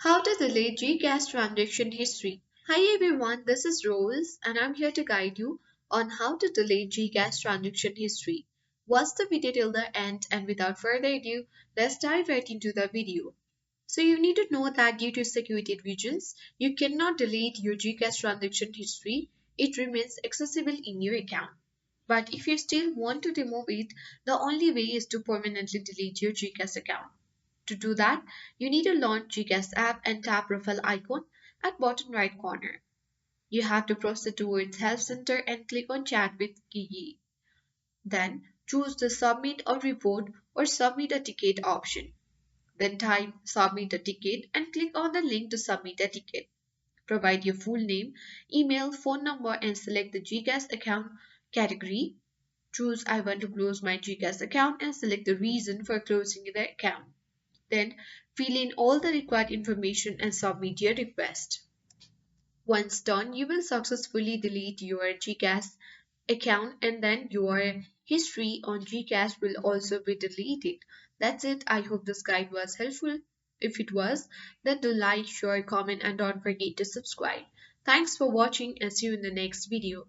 How to delete GCash transaction history. Hi everyone, this is Rose and I'm here to guide you on how to delete GCash transaction history. Watch the video till the end and without further ado, let's dive right into the video. So you need to know that due to security reasons, you cannot delete your GCash transaction history. It remains accessible in your account. But if you still want to remove it, the only way is to permanently delete your GCash account. To do that, you need to launch GCash app and tap profile icon at bottom right corner. You have to proceed towards Help Center and click on Chat with Gigi. Then choose the Submit or Report or Submit a Ticket option. Then type Submit a Ticket and click on the link to submit a ticket. Provide your full name, email, phone number and select the GCash account category. Choose I want to close my GCash account and select the reason for closing the account. Then fill in all the required information and submit your request. Once done, you will successfully delete your GCash account and then your history on GCash will also be deleted. That's it. I hope this guide was helpful. If it was, then do like, share, comment and don't forget to subscribe. Thanks for watching and see you in the next video.